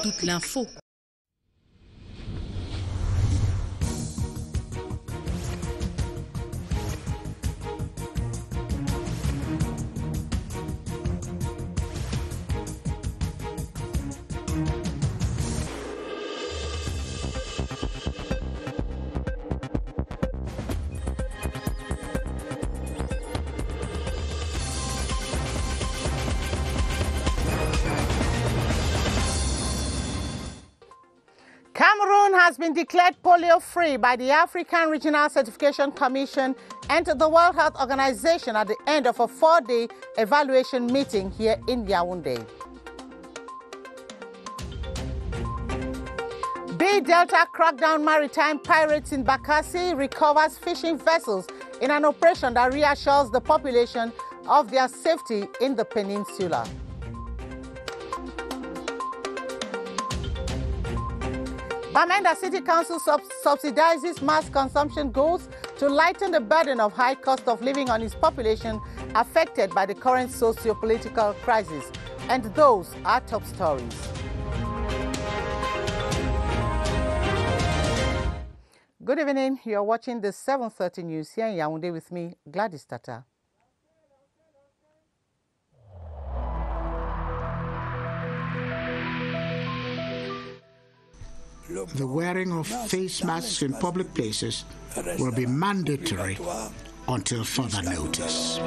toute l'info. Cameroon has been declared polio-free by the African Regional Certification Commission and the World Health Organization at the end of a 4-day evaluation meeting here in Yaoundé. BIR Delta crackdown maritime pirates in BAKASSI recovers fishing vessels in an operation that reassures the population of their safety in the peninsula. Bamenda City Council subsidizes mass consumption goods to lighten the burden of high cost of living on its population affected by the current socio-political crisis. And those are top stories. Good evening. You're watching the 7:30 news here in Yaoundé with me, Gladys TATAH. The wearing of face masks in public places will be mandatory until further notice.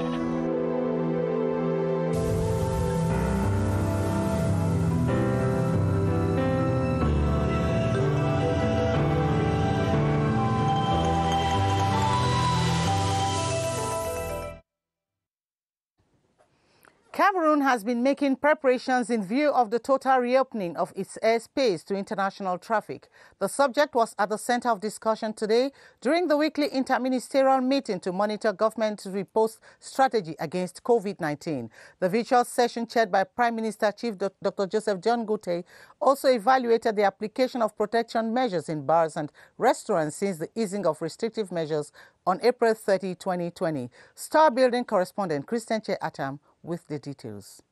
Cameroon has been making preparations in view of the total reopening of its airspace to international traffic. The subject was at the center of discussion today during the weekly interministerial meeting to monitor government's riposte strategy against COVID-19. The virtual session chaired by Prime Minister Chief Dr. Joseph John Gute also evaluated the application of protection measures in bars and restaurants since the easing of restrictive measures on April 30, 2020. Star Building correspondent Christian Che Atam with the details.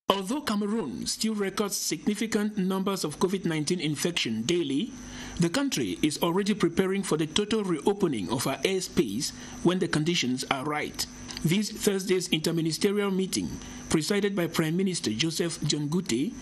Although Cameroon still records significant numbers of COVID-19 infection daily, the country is already preparing for the total reopening of our airspace when the conditions are right. This Thursday's interministerial meeting, presided by Prime Minister Joseph John Gute,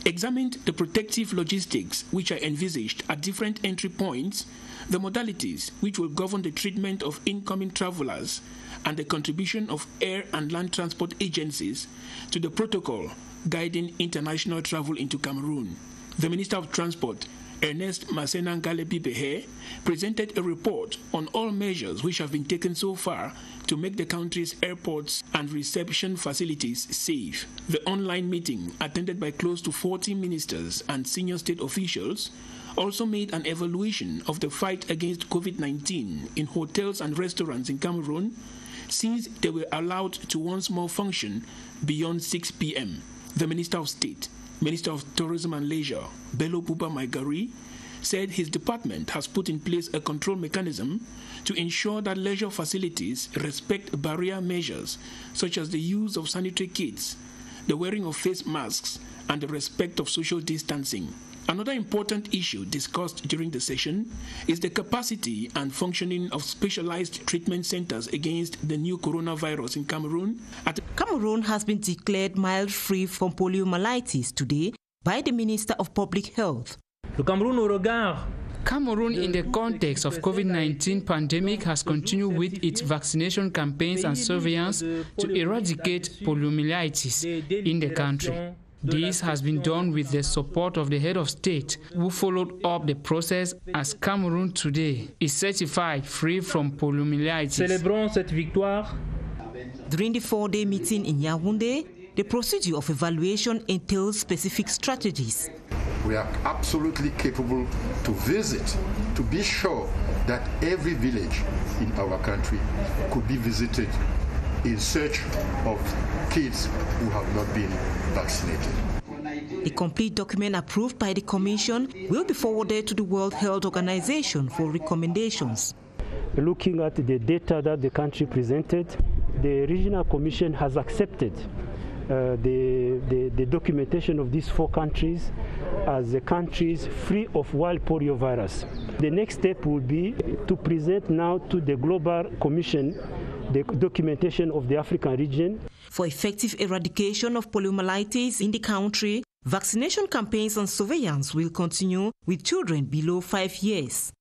examined the protective logistics which are envisaged at different entry points, the modalities which will govern the treatment of incoming travelers, and the contribution of air and land transport agencies to the protocol guiding international travel into Cameroon. The Minister of Transport, Ernest Massenangale-Bibehe, presented a report on all measures which have been taken so far to make the country's airports and reception facilities safe. The online meeting, attended by close to 40 ministers and senior state officials, also made an evaluation of the fight against COVID-19 in hotels and restaurants in Cameroon, since they were allowed to once more function beyond 6 p.m. The Minister of State, Minister of Tourism and Leisure, Bello Buba Maigari, said his department has put in place a control mechanism to ensure that leisure facilities respect barrier measures such as the use of sanitary kits, the wearing of face masks, and the respect of social distancing. Another important issue discussed during the session is the capacity and functioning of specialized treatment centers against the new coronavirus in Cameroon. Cameroon has been declared mild-free from poliomyelitis today by the Minister of Public Health. Cameroon, in the context of COVID-19 pandemic, has continued with its vaccination campaigns and surveillance to eradicate poliomyelitis in the country. This has been done with the support of the head of state, who followed up the process, as Cameroon today is certified free from poliomyelitis. Celebrons cette victoire. During the 4-day meeting in Yaoundé, the procedure of evaluation entails specific strategies. We are absolutely capable to visit, to be sure that every village in our country could be visited in search of kids who have not been vaccinated. The complete document approved by the Commission will be forwarded to the World Health Organization for recommendations. Looking at the data that the country presented, the Regional Commission has accepted the documentation of these 4 countries as the countries free of wild polio virus. The next step will be to present now to the Global Commission the documentation of the African region. For effective eradication of poliomyelitis in the country, vaccination campaigns and surveillance will continue with children below 5 years.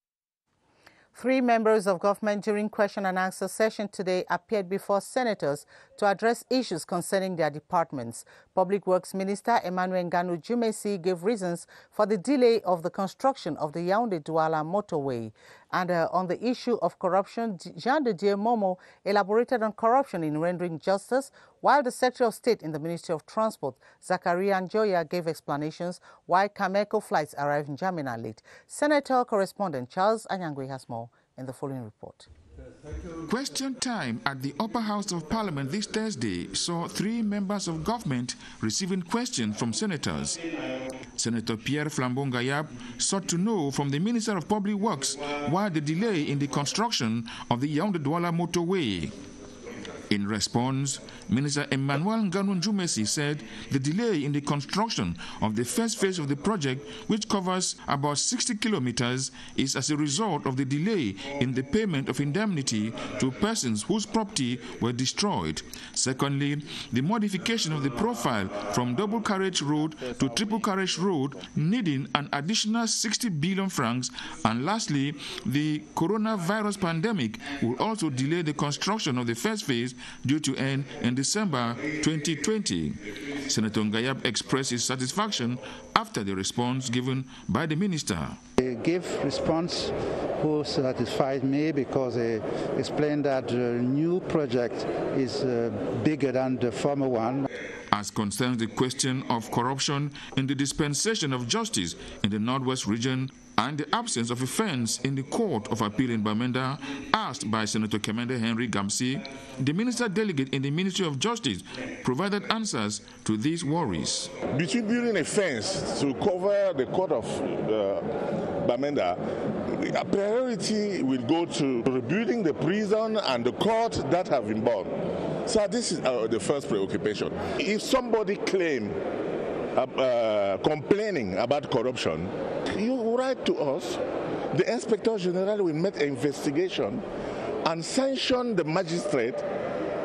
3 members of government during question and answer session today appeared before senators to address issues concerning their departments. Public Works Minister Emmanuel Nganu Jumesi gave reasons for the delay of the construction of the Yaoundé-Douala motorway. And on the issue of corruption, Jean de Dieu Momo elaborated on corruption in rendering justice, while the Secretary of State in the Ministry of Transport, Zakaria Njoya, gave explanations why Cameco flights arrived in Jamina late. Senator correspondent Charles Anyangwe has more in the following report. Question time at the Upper House of Parliament this Thursday saw 3 members of government receiving questions from senators. Senator Pierre Flambon-Gayab sought to know from the Minister of Public Works why the delay in the construction of the Yaoundé-Douala motorway. In response, Minister Emmanuel Nganu Jumesi said the delay in the construction of the first phase of the project, which covers about 60 kilometers, is as a result of the delay in the payment of indemnity to persons whose property were destroyed. Secondly, the modification of the profile from double carriage road to triple carriage road, needing an additional 60 billion francs. And lastly, the coronavirus pandemic will also delay the construction of the first phase, due to end in December 2020. Senator Ngayab expressed his satisfaction after the response given by the minister. He gave response who satisfied me because he explained that the new project is bigger than the former one. As concerns the question of corruption in the dispensation of justice in the Northwest region and the absence of a fence in the Court of Appeal in Bamenda, asked by Senator Kemende Henry Gamsi, the minister delegate in the Ministry of Justice provided answers to these worries. Between building a fence to cover the Court of Bamenda, a priority will go to rebuilding the prison and the court that have been burned. So this is the first preoccupation. If somebody claims complaining about corruption, you write to us. The Inspector General will make an investigation and sanction the magistrate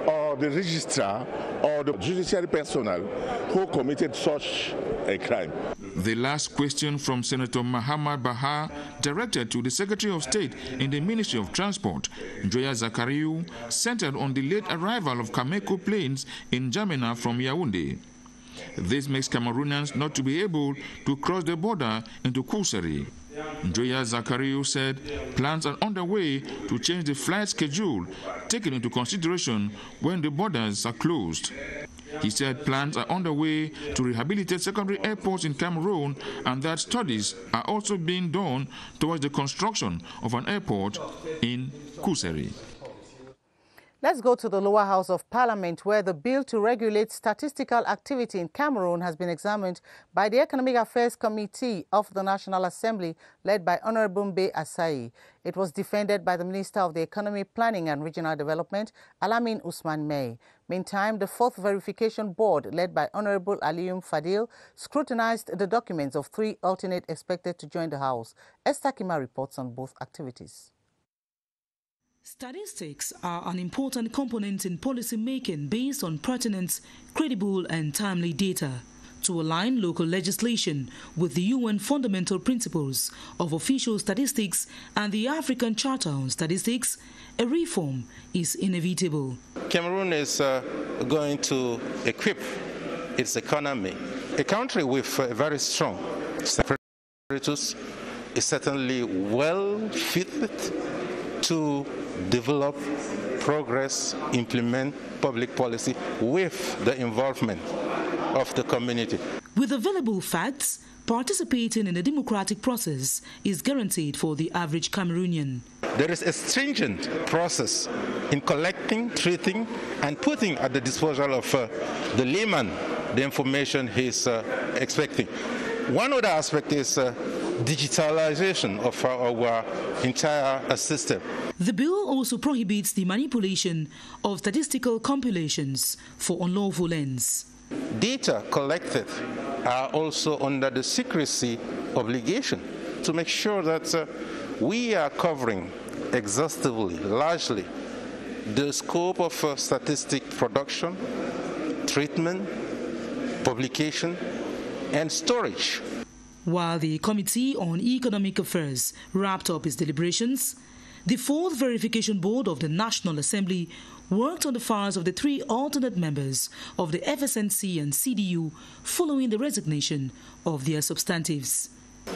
or the registrar or the judiciary personnel who committed such a crime. The last question from Senator Muhammad Bahar, directed to the Secretary of State in the Ministry of Transport, Njoya Zakariou, centered on the late arrival of Cameco planes in Jamena from Yaoundé. This makes Cameroonians not to be able to cross the border into Kouseri. Njoya Zakariou said plans are underway to change the flight schedule, taking into consideration when the borders are closed. He said plans are underway to rehabilitate secondary airports in Cameroon and that studies are also being done towards the construction of an airport in Kouseri. Let's go to the lower house of Parliament, where the bill to regulate statistical activity in Cameroon has been examined by the Economic Affairs Committee of the National Assembly, led by Honorable Mbe Asai. It was defended by the Minister of the Economy, Planning and Regional Development, Alamin Usman May. Meantime, the Fourth Verification Board, led by Honorable Aliyum Fadil, scrutinized the documents of 3 alternates expected to join the House. Esther Kima reports on both activities. Statistics are an important component in policy making based on pertinent, credible and timely data. To align local legislation with the UN fundamental principles of official statistics and the African Charter on Statistics, a reform is inevitable. Cameroon is going to equip its economy. A country with a very strong apparatus is certainly well fitted to develop, progress, implement public policy with the involvement of the community. With available facts, participating in the democratic process is guaranteed for the average Cameroonian. There is a stringent process in collecting, treating, and putting at the disposal of the layman the information he's expecting. One other aspect is digitalization of our entire system. The bill also prohibits the manipulation of statistical compilations for unlawful ends. Data collected are also under the secrecy obligation to make sure that we are covering exhaustively, largely, the scope of statistic production, treatment, publication, and storage. While the Committee on Economic Affairs wrapped up its deliberations, the Fourth Verification Board of the National Assembly worked on the files of the 3 alternate members of the FSNC and CDU following the resignation of their substantives.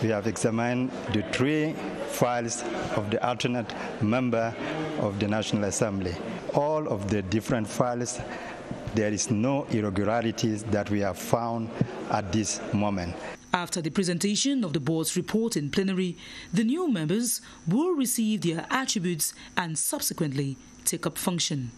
We have examined the 3 files of the alternate member of the National Assembly. All of the different files, there is no irregularities that we have found at this moment. After the presentation of the board's report in plenary, the new members will receive their attributes and subsequently take up function.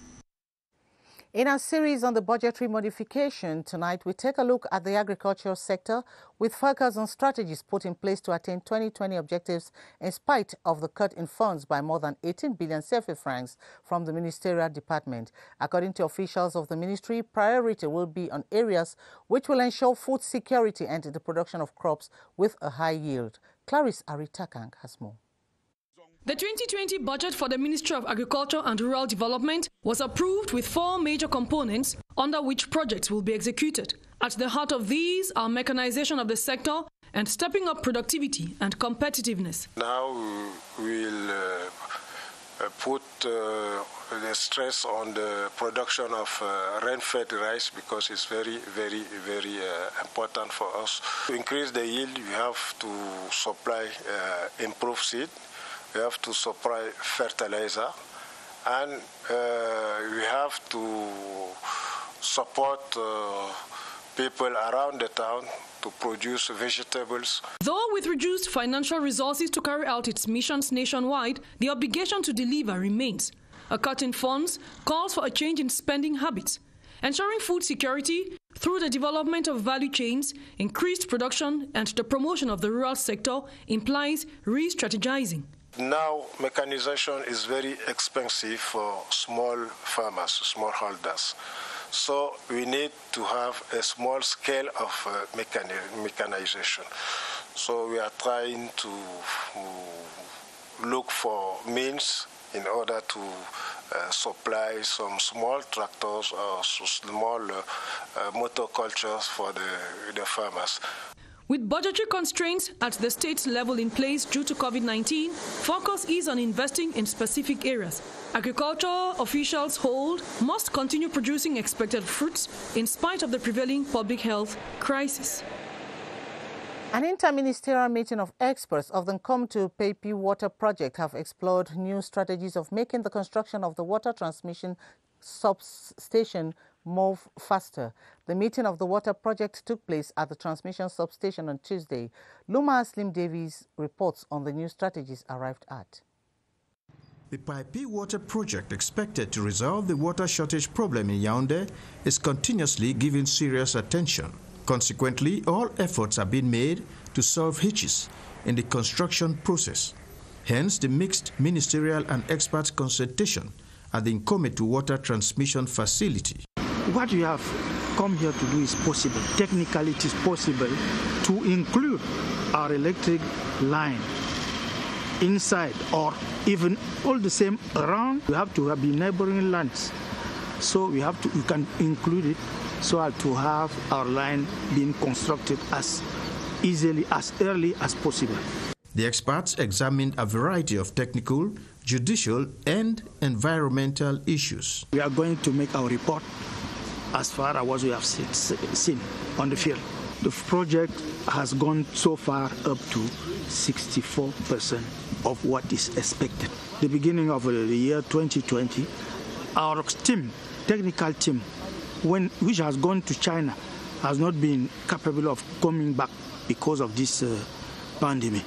In our series on the budgetary modification, tonight we take a look at the agricultural sector with focus on strategies put in place to attain 2020 objectives in spite of the cut in funds by more than 18 billion CFA francs from the ministerial department. According to officials of the ministry, priority will be on areas which will ensure food security and the production of crops with a high yield. Clarice Aritakang has more. The 2020 budget for the Ministry of Agriculture and Rural Development was approved with 4 major components under which projects will be executed. At the heart of these are mechanization of the sector and stepping up productivity and competitiveness. Now we will put the stress on the production of rain-fed rice because it's very important for us. To increase the yield, we have to supply improved seed. We have to supply fertilizer, and we have to support people around the town to produce vegetables. Though with reduced financial resources to carry out its missions nationwide, the obligation to deliver remains. A cut in funds calls for a change in spending habits. Ensuring food security through the development of value chains, increased production, and the promotion of the rural sector implies re-strategizing. Now, mechanization is very expensive for small farmers, smallholders. So we need to have a small scale of mechanization. So we are trying to look for means in order to supply some small tractors or small motocultures for the farmers. With budgetary constraints at the state level in place due to COVID-19, focus is on investing in specific areas. Agricultural officials hold must continue producing expected fruits in spite of the prevailing public health crisis. An interministerial meeting of experts of the Come-to-Paypi water project have explored new strategies of making the construction of the water transmission substation move faster. The meeting of the water project took place at the transmission substation on Tuesday. Luma Slim Davies reports on the new strategies arrived at. The Paypi water project, expected to resolve the water shortage problem in Yaoundé, is continuously given serious attention. Consequently, all efforts are being made to solve hitches in the construction process. Hence, the mixed ministerial and expert consultation at the Nkometu water transmission facility. What we have come here to do is possible. Technically, it is possible to include our electric line inside or even all the same around. We have to have the neighboring lands. So we can include it so as to have our line being constructed as easily, as early as possible. The experts examined a variety of technical, judicial, and environmental issues. We are going to make our report as far as what we have seen on the field. The project has gone so far up to 64% of what is expected. The beginning of the year 2020, our team, technical team, which has gone to China, has not been capable of coming back because of this pandemic.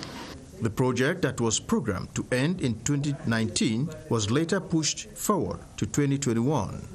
The project that was programmed to end in 2019 was later pushed forward to 2021.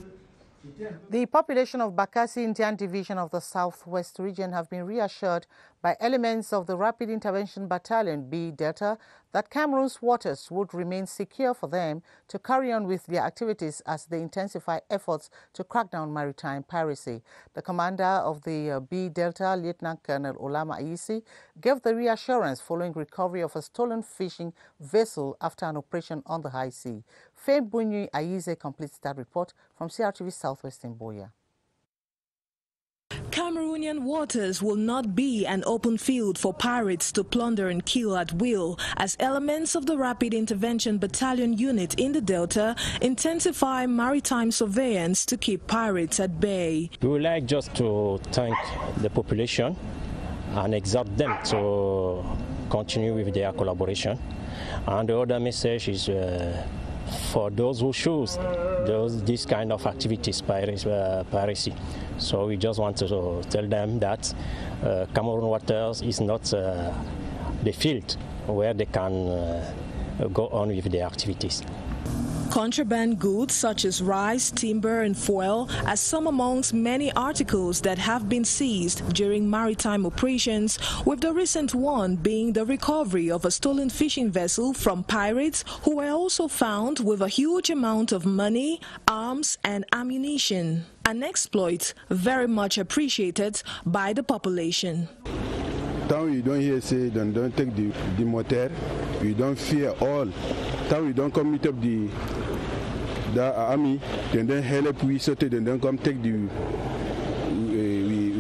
The population of BAKASSI Indian Division of the Southwest region have been reassured by elements of the Rapid Intervention Battalion B Delta that Cameroon's waters would remain secure for them to carry on with their activities as they intensify efforts to crack down maritime piracy. The commander of the B Delta, Lieutenant Colonel Olama Ayisi, gave the reassurance following recovery of a stolen fishing vessel after an operation on the high sea. Fame Bunyi Ayise completes that report from CRTV Southwest in Boya. Cameroonian waters will not be an open field for pirates to plunder and kill at will, as elements of the Rapid Intervention Battalion unit in the Delta intensify maritime surveillance to keep pirates at bay. We would like just to thank the population and exhort them to continue with their collaboration. And the other message is for those who choose this kind of activities, piracy. So we just want to tell them that Cameroon waters is not the field where they can go on with their activities. Contraband goods such as rice, timber and fuel are some amongst many articles that have been seized during maritime operations, with the recent one being the recovery of a stolen fishing vessel from pirates who were also found with a huge amount of money, arms and ammunition. An exploit very much appreciated by the population. Time we don't hear say don't take the motor, we don't fear all. Time we don't commit up the army, then help we sorted and then come take the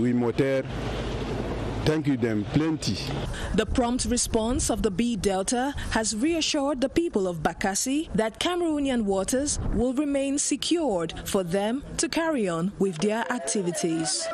we motor. Thank you them plenty. The prompt response of the B Delta has reassured the people of BAKASSI that Cameroonian waters will remain secured for them to carry on with their activities.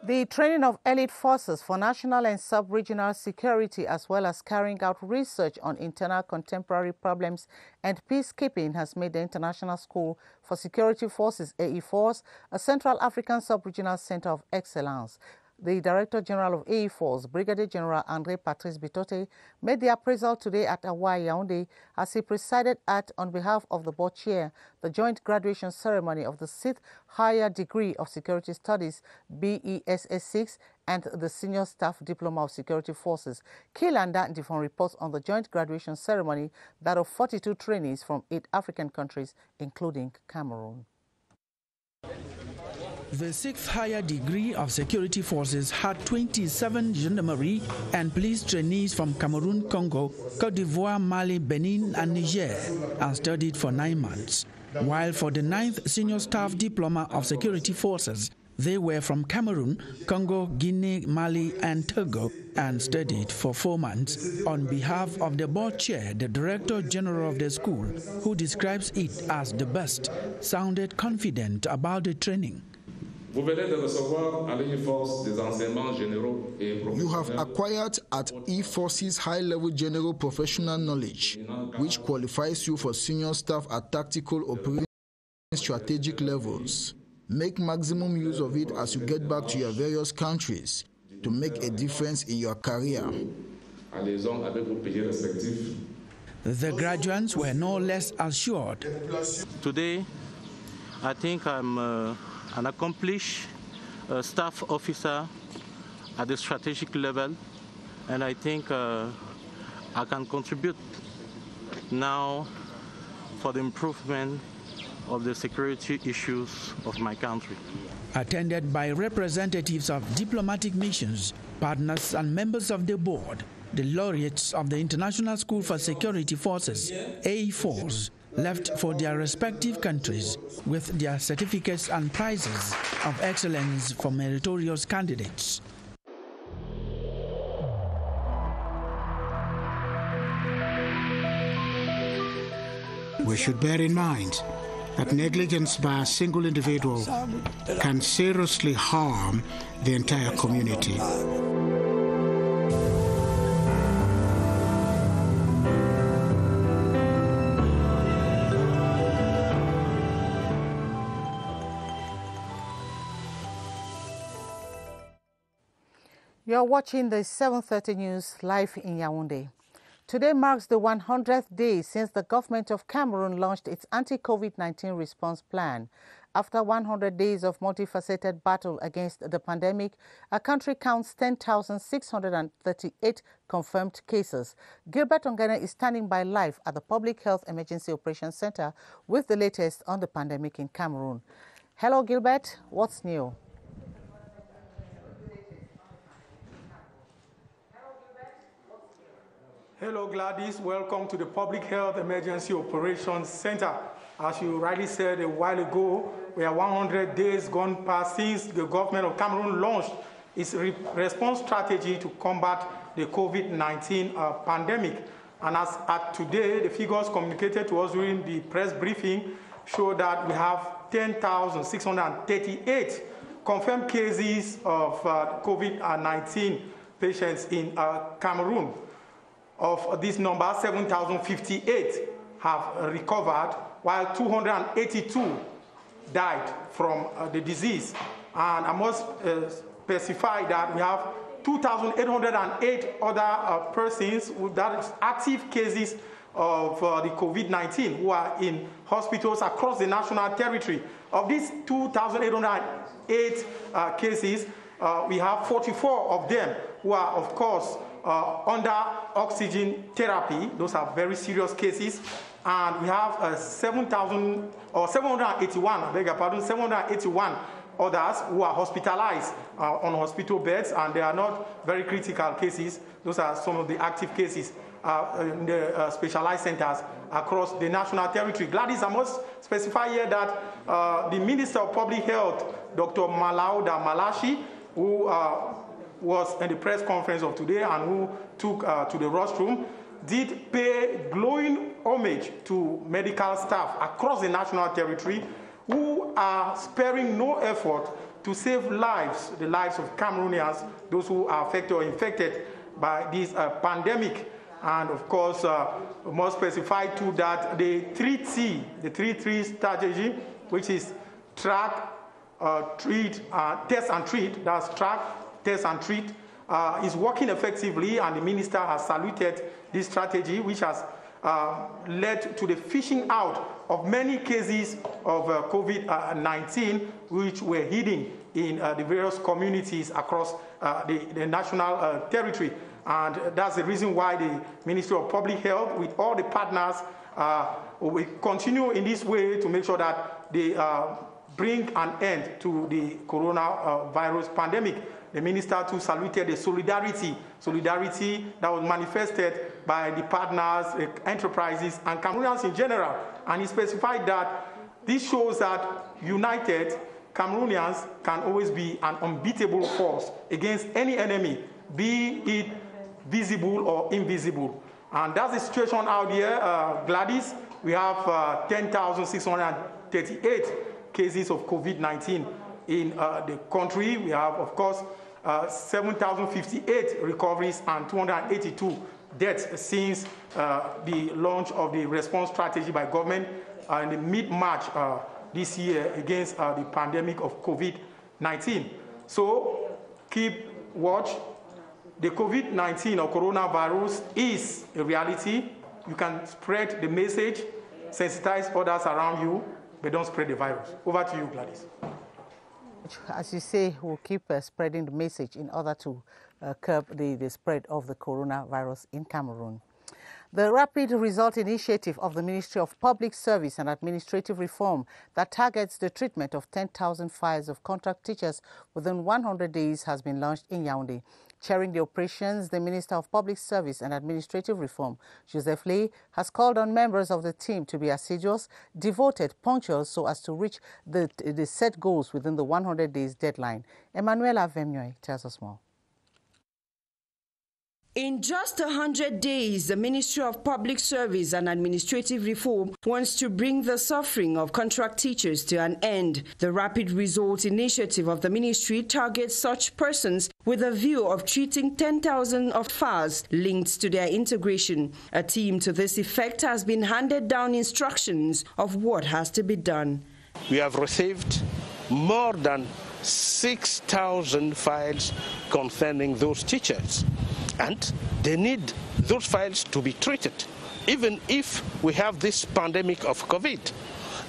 The training of elite forces for national and sub-regional security, as well as carrying out research on internal contemporary problems and peacekeeping, has made the International School for Security Forces, AE-Force, a Central African sub-regional center of excellence. The Director General of AE-Force, Brigadier General André Patrice Bitote, made the appraisal today at Awai, Yaoundé, as he presided at, on behalf of the board chair, the joint graduation ceremony of the 6th Higher Degree of Security Studies, BESS 6, and the Senior Staff Diploma of Security Forces. Kilanda Ndifon reports on the joint graduation ceremony, that of 42 trainees from 8 African countries, including Cameroon. The 6th Higher Degree of Security Forces had 27 gendarmerie and police trainees from Cameroon, Congo, Cote d'Ivoire, Mali, Benin and Niger, and studied for 9 months. While for the 9th Senior Staff Diploma of Security Forces, they were from Cameroon, Congo, Guinea, Mali and Togo, and studied for 4 months. On behalf of the board chair, the Director General of the school, who describes it as the best, sounded confident about the training. You have acquired at E-Forces high-level general professional knowledge, which qualifies you for senior staff at tactical operating strategic levels. Make maximum use of it as you get back to your various countries to make a difference in your career. The graduates were no less assured. Today, I think I'm an accomplished staff officer at the strategic level, and I think I can contribute now for the improvement of the security issues of my country. Attended by representatives of diplomatic missions, partners and members of the board, the laureates of the International School for Security Forces, AE-Force, left for their respective countries with their certificates and prizes of excellence for meritorious candidates. We should bear in mind that negligence by a single individual can seriously harm the entire community. You're watching the 7:30 news live in Yaoundé. Today marks the 100th day since the government of Cameroon launched its anti-COVID-19 response plan. After 100 days of multifaceted battle against the pandemic, our country counts 10,638 confirmed cases. Gilbert Ongene is standing by live at the Public Health Emergency Operations Center with the latest on the pandemic in Cameroon. Hello, Gilbert. What's new? Hello, Gladys. Welcome to the Public Health Emergency Operations Center. As you rightly said a while ago, we are 100 days gone past since the government of Cameroon launched its response strategy to combat the COVID-19 pandemic. And as at today, the figures communicated to us during the press briefing show that we have 10,638 confirmed cases of COVID-19 patients in Cameroon. Of this number, 7,058 have recovered, while 282 died from the disease. And I must specify that we have 2,808 other persons that is active cases of the COVID-19 who are in hospitals across the national territory. Of these 2,808 cases, we have 44 of them who are, of course, under oxygen therapy. Those are very serious cases. And we have 781 others who are hospitalized on hospital beds, and they are not very critical cases. Those are some of the active cases in the specialized centers across the national territory. Gladys, I must specify here that the Minister of Public Health, Dr. Malauda Malashi, who was in the press conference of today and who took to the rostrum, did pay glowing homage to medical staff across the national territory who are sparing no effort to save lives, the lives of Cameroonians, those who are affected or infected by this pandemic. And of course, we must specify too that the 3T, the 3-3 strategy, which is track, treat, test and treat, that's track, test and treat, is working effectively, and the minister has saluted this strategy, which has led to the fishing out of many cases of COVID-19, which were hidden in the various communities across the national territory. And that's the reason why the Ministry of Public Health, with all the partners, will continue in this way to make sure that they bring an end to the coronavirus pandemic. The minister too saluted the solidarity that was manifested by the partners, the enterprises, and Cameroonians in general. And he specified that this shows that united Cameroonians can always be an unbeatable force against any enemy, be it visible or invisible. And that's the situation out here, Gladys. We have 10,638 cases of COVID-19 in the country. We have, of course, 7,058 recoveries and 282 deaths since the launch of the response strategy by government in mid-March this year against the pandemic of COVID-19. So keep watch. The COVID-19 or coronavirus is a reality. You can spread the message, sensitize others around you, but don't spread the virus. Over to you, Gladys. As you say, we'll keep spreading the message in order to curb the spread of the coronavirus in Cameroon. The Rapid Result Initiative of the Ministry of Public Service and Administrative Reform that targets the treatment of 10,000 files of contract teachers within 100 days has been launched in Yaoundé. Chairing the operations, the Minister of Public Service and Administrative Reform, Joseph Lay, has called on members of the team to be assiduous, devoted, punctual so as to reach the set goals within the 100 days deadline. Emmanuela Vemnoy tells us more. In just 100 days, the Ministry of Public Service and Administrative Reform wants to bring the suffering of contract teachers to an end. The Rapid Result Initiative of the ministry targets such persons with a view of treating 10,000 of files linked to their integration. A team to this effect has been handed down instructions of what has to be done. We have received more than 6,000 files concerning those teachers. And they need those files to be treated, even if we have this pandemic of COVID.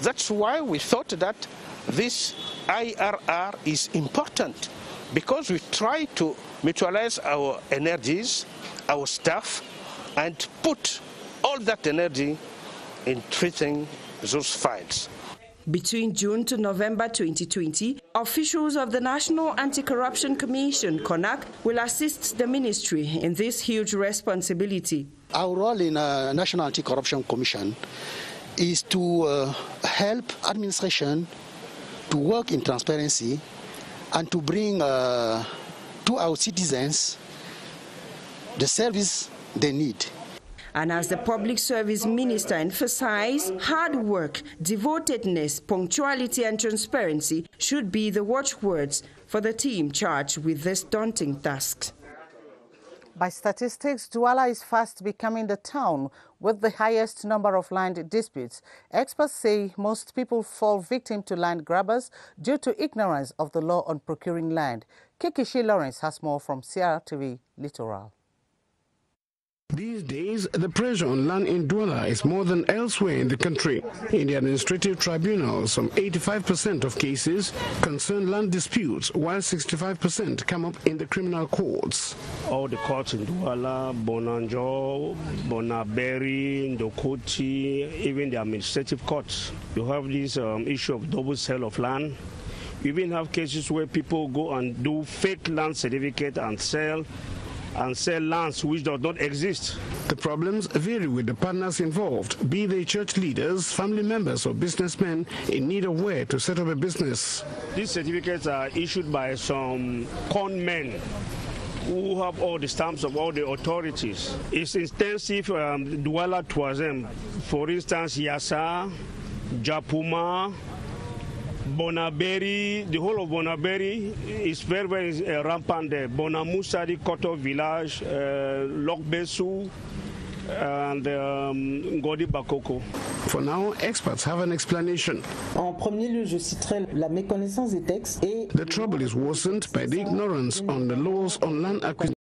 That's why we thought that this IRR is important, because we try to mutualize our energies, our staff, and put all that energy in treating those files. Between June to November 2020, officials of the National Anti-Corruption Commission, CONAC, will assist the ministry in this huge responsibility. Our role in the National Anti-Corruption Commission is to help administration to work in transparency and to bring to our citizens the service they need. And as the Public Service Minister emphasized, hard work, devotedness, punctuality and transparency should be the watchwords for the team charged with this daunting task. By statistics, Douala is fast becoming the town with the highest number of land disputes. Experts say most people fall victim to land grabbers due to ignorance of the law on procuring land. Kikishi Lawrence has more from CRTV Littoral. These days, the pressure on land in Douala is more than elsewhere in the country. In the administrative tribunals, some 85% of cases concern land disputes, while 65% come up in the criminal courts. All the courts in Douala, Bonanjo, Bonaberi, Ndokoti, even the administrative courts, you have this issue of double sale of land. You even have cases where people go and do fake land certificate and sell lands which do not exist. The problems vary with the partners involved, be they church leaders, family members or businessmen in need of where to set up a business. These certificates are issued by some con men who have all the stamps of all the authorities. It's intensive Douala Troisième, for instance, Yassa, Japuma, Bonaberi, the whole of Bonaberi is very, very rampant there. Bonamusa, the Koto village, Lokbesu, and Ngodi Bakoko. For now, experts have an explanation. En premier lieu, je citerai la méconnaissance des textes et the trouble is worsened by the ignorance on the laws on land acquisition,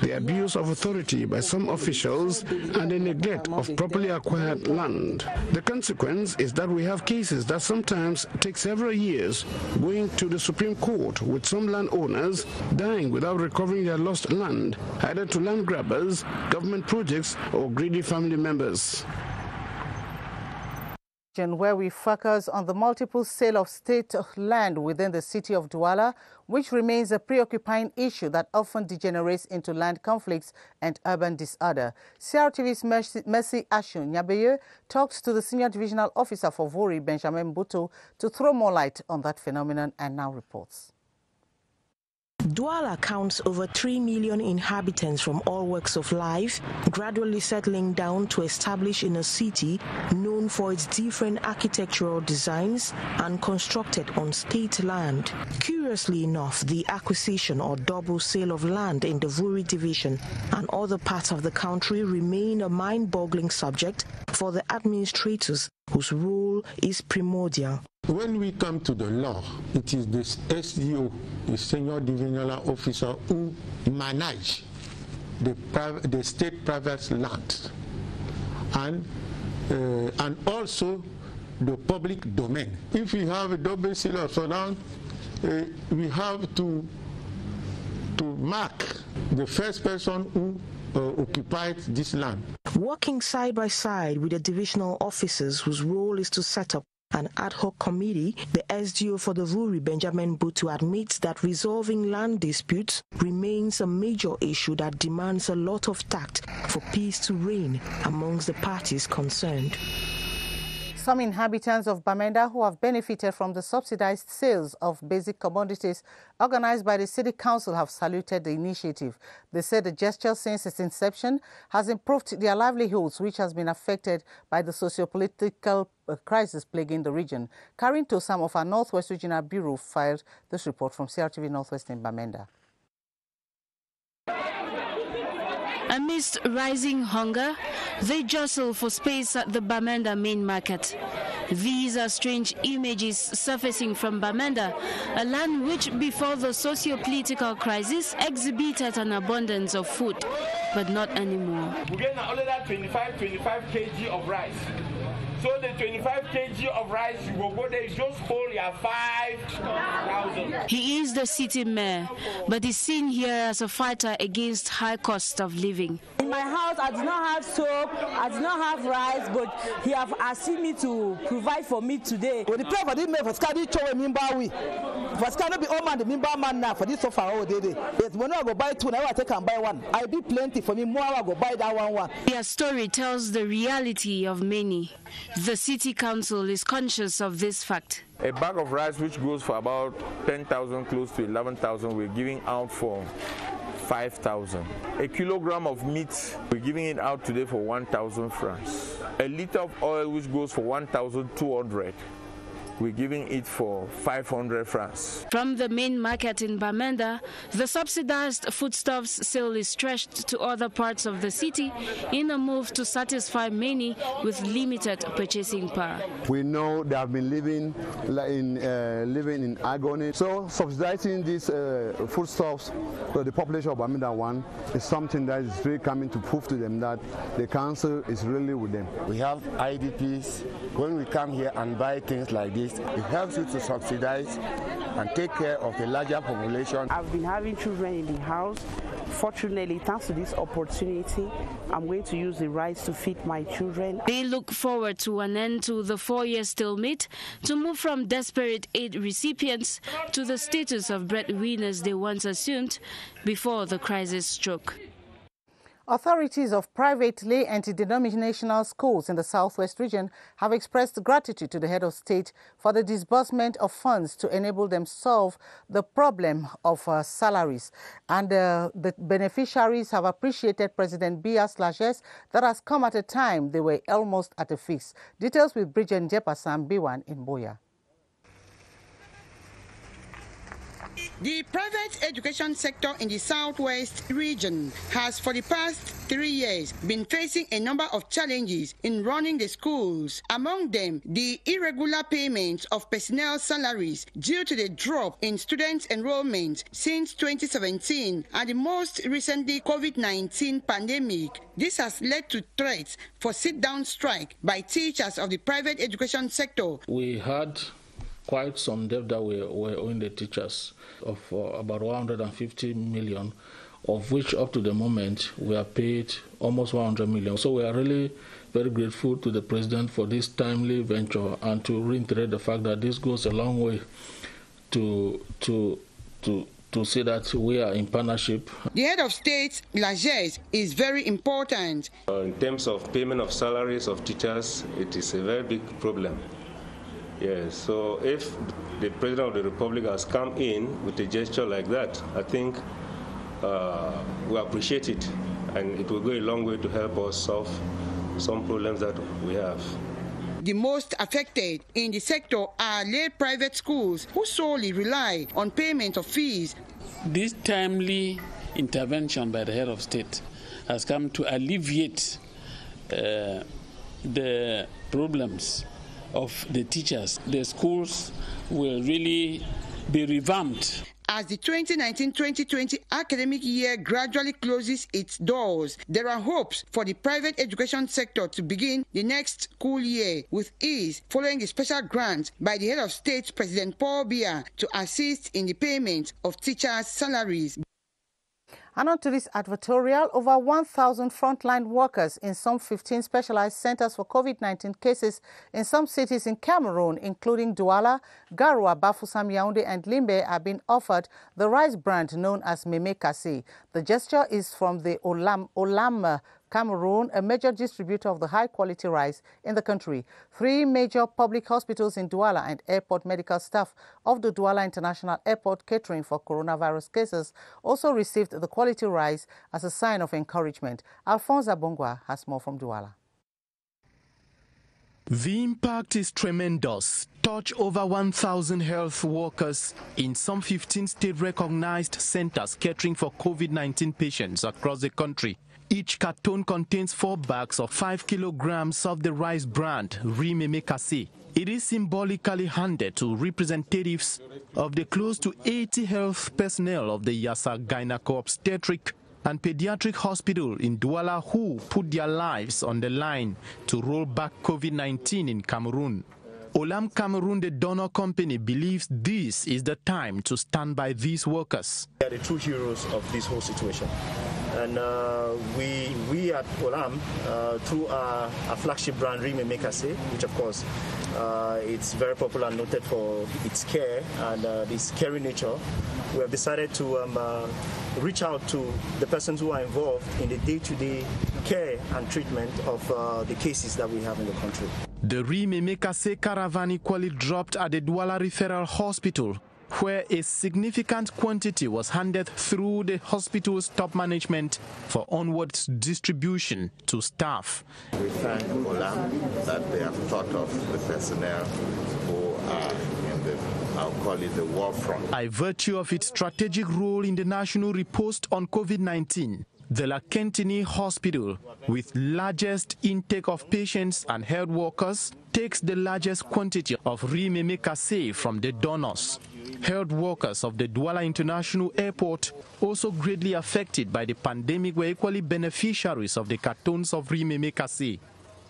the abuse of authority by some officials, and the neglect of properly acquired land. The consequence is that we have cases that sometimes take several years going to the Supreme Court, with some landowners dying without recovering their lost land, either to land grabbers, government projects, or greedy family members. Where we focus on the multiple sale of state land within the city of Douala, which remains a preoccupying issue that often degenerates into land conflicts and urban disorder. CRTV's Mercy Ashu Nyabeye talked to the Senior Divisional Officer for Vori, Benjamin Buto, to throw more light on that phenomenon, and now reports. Douala counts over 3 million inhabitants from all walks of life, gradually settling down to establish in a city known for its different architectural designs and constructed on state land. Curiously enough, the acquisition or double sale of land in the Vuri division and other parts of the country remain a mind-boggling subject for the administrators, whose role is primordial. When we come to the law, it is the SDO, the Senior Divisional Officer, who manage the state private land and also the public domain. If we have a double seal of land, we have to mark the first person who occupied this land. Working side by side with the divisional officers whose role is to set up an ad hoc committee, the SDO for the Vuri, Benjamin Butu, admits that resolving land disputes remains a major issue that demands a lot of tact for peace to reign amongst the parties concerned. Some inhabitants of Bamenda who have benefited from the subsidized sales of basic commodities organized by the City Council have saluted the initiative. They said the gesture since its inception has improved their livelihoods, which has been affected by the socio-political crisis plaguing the region. Karin Tosam of our Northwest Regional Bureau filed this report from CRTV Northwest in Bamenda. Amidst rising hunger, they jostle for space at the Bamenda main market. These are strange images surfacing from Bamenda, a land which before the socio-political crisis exhibited an abundance of food. but not anymore. We get only that 25 kg of rice. So the 25 kg of rice, you will go there, just hold your 5,000. He is the city mayor, but is seen here as a fighter against high cost of living. In my house, I do not have soap, I do not have rice, but he have asked me to provide for me today. Well, the plan for this man for Scotty Chow and Mimbawi. For Scotty be all man the Mimba man now for this so far all day. Yes, when I go buy two, now I take and buy one. I be plenty for me, more I go buy that one. Their story tells the reality of many. The city council is conscious of this fact. A bag of rice which goes for about 10,000, close to 11,000, we're giving out for 5,000. A kilogram of meat, we're giving it out today for 1,000 francs. A liter of oil which goes for 1,200. We're giving it for 500 francs. From the main market in Bamenda, the subsidized foodstuffs sale is stretched to other parts of the city in a move to satisfy many with limited purchasing power. We know they have been living in agony. So subsidizing these foodstuffs to the population of Bamenda 1 is something that is really coming to prove to them that the council is really with them. We have IDPs. When we come here and buy things like this, it helps you to subsidize and take care of the larger population. I've been having children in the house. Fortunately, thanks to this opportunity, I'm going to use the rice to feed my children. They look forward to an end to the 4-year stalemate, to move from desperate aid recipients to the status of breadwinners they once assumed before the crisis struck. Authorities of privately anti-denominational schools in the Southwest region have expressed gratitude to the head of state for the disbursement of funds to enable them solve the problem of salaries. And the beneficiaries have appreciated President BIR's largesse that has come at a time they were almost at a fix. Details with Bridget Jepasam B1 in Boya. The private education sector in the Southwest region has for the past 3 years been facing a number of challenges in running the schools. Among them, the irregular payments of personnel salaries due to the drop in student enrollment since 2017 and the most recently COVID-19 pandemic. This has led to threats for sit-down strike by teachers of the private education sector. We had quite some debt that we were owing the teachers of about 150 million, of which up to the moment we are paid almost 100 million. So we are really very grateful to the president for this timely venture and to reiterate the fact that this goes a long way to say that we are in partnership. The head of state's largesse is very important. In terms of payment of salaries of teachers, it is a very big problem. Yes, so if the President of the Republic has come in with a gesture like that, I think we appreciate it, and it will go a long way to help us solve some problems that we have. The most affected in the sector are lay private schools who solely rely on payment of fees. This timely intervention by the head of state has come to alleviate the problems of the teachers. The schools will really be revamped. As the 2019-2020 academic year gradually closes its doors, there are hopes for the private education sector to begin the next school year with ease following the special grant by the head of state, President Paul Biya, to assist in the payment of teachers' salaries. And on to this advertorial, over 1,000 frontline workers in some 15 specialized centers for COVID-19 cases in some cities in Cameroon, including Douala, Garoua, Bafoussam, Yaoundé and Limbe, have been offered the rice brand known as BAKASSI. The gesture is from the Olam Cameroon, a major distributor of the high-quality rice in the country. 3 major public hospitals in Douala and airport medical staff of the Douala International Airport catering for coronavirus cases also received the quality rice as a sign of encouragement. Alphonse Abongwa has more from Douala. The impact is tremendous. Touch over 1,000 health workers in some 15 state-recognized centers catering for COVID-19 patients across the country. Each carton contains 4 bags of 5 kilograms of the rice brand BAKASSI. It is symbolically handed to representatives of the close to 80 health personnel of the Yassa Gynaco Obstetric and Pediatric Hospital in Douala who put their lives on the line to roll back COVID-19 in Cameroon. Olam Cameroon, the donor company, believes this is the time to stand by these workers. They are the true heroes of this whole situation. And we at Olam, through our flagship brand, BAKASSI, which of course it's very popular and noted for its care and its caring nature, we have decided to reach out to the persons who are involved in the day-to-day care and treatment of the cases that we have in the country. The BAKASSI caravan equally dropped at the Douala Referral Hospital, where a significant quantity was handed through the hospital's top management for onward distribution to staff. We thank Olam that they have thought of the personnel who are in the, I'll call it the war front. By virtue of its strategic role in the national riposte on COVID-19, the Lakentini Hospital, with largest intake of patients and health workers, takes the largest quantity of BAKASSI from the donors. Health workers of the Douala International Airport, also greatly affected by the pandemic, were equally beneficiaries of the cartons of BAKASSI.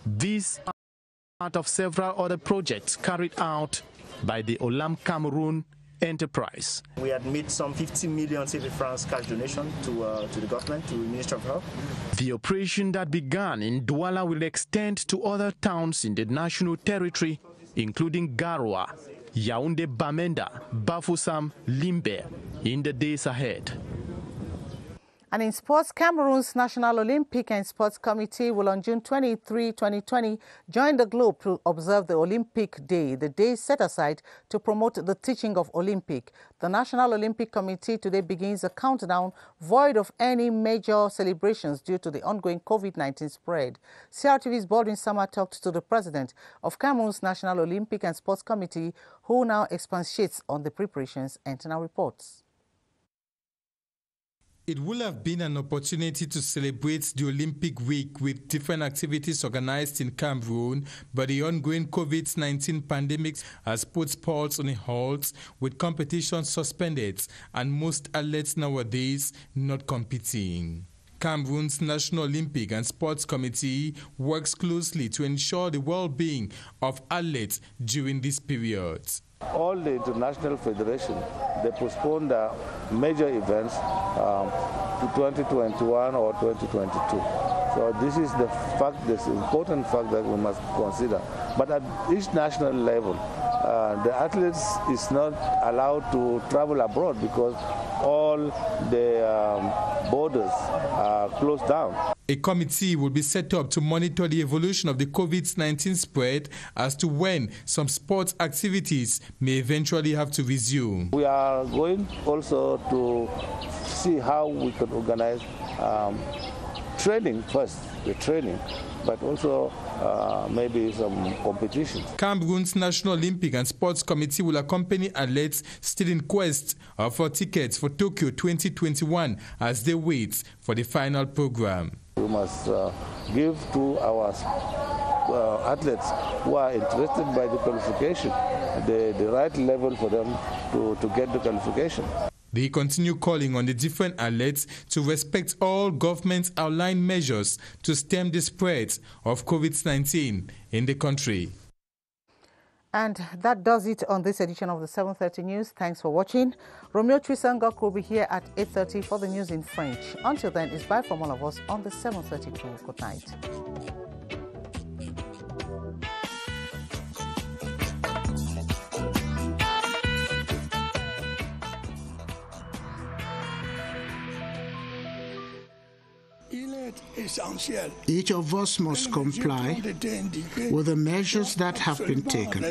These are part of several other projects carried out by the Olam Cameroon enterprise. We had made some 50 million CFA francs cash donation to the government, to the Ministry of Health. The operation that began in Douala will extend to other towns in the national territory, including Garoua, Yaoundé, Bamenda, Bafoussam, Limbe, in the days ahead. And in sports, Cameroon's National Olympic and Sports Committee will on June 23, 2020, join the globe to observe the Olympic Day, the day set aside to promote the teaching of Olympic. The National Olympic Committee today begins a countdown void of any major celebrations due to the ongoing COVID-19 spread. CRTV's Baldwin Sama talked to the president of Cameroon's National Olympic and Sports Committee, who now expatiates on the preparations and now reports. It will have been an opportunity to celebrate the Olympic week with different activities organized in Cameroon, but the ongoing COVID-19 pandemic has put sports on a halt, with competitions suspended and most athletes nowadays not competing. Cameroon's National Olympic and Sports Committee works closely to ensure the well-being of athletes during this period. All the international federations, they postponed their major events to 2021 or 2022. So this is the fact, this important fact that we must consider. But at each national level, the athletes is not allowed to travel abroad because all the borders are closed down. A committee will be set up to monitor the evolution of the COVID-19 spread as to when some sports activities may eventually have to resume. We are going also to see how we can organize training first, the training, but also maybe some competitions. Cameroon's National Olympic and Sports Committee will accompany athletes still in quest for tickets for Tokyo 2021 as they wait for the final program. We must give to our athletes who are interested by the qualification the right level for them to get the qualification. They continue calling on the different athletes to respect all government's outlined measures to stem the spread of COVID-19 in the country. And that does it on this edition of the 7:30 News. Thanks for watching. Romeo Trisangok will be here at 8:30 for the news in French. Until then, it's bye from all of us on the 7:30 crew. Good night. Each of us must comply with the measures that have been taken.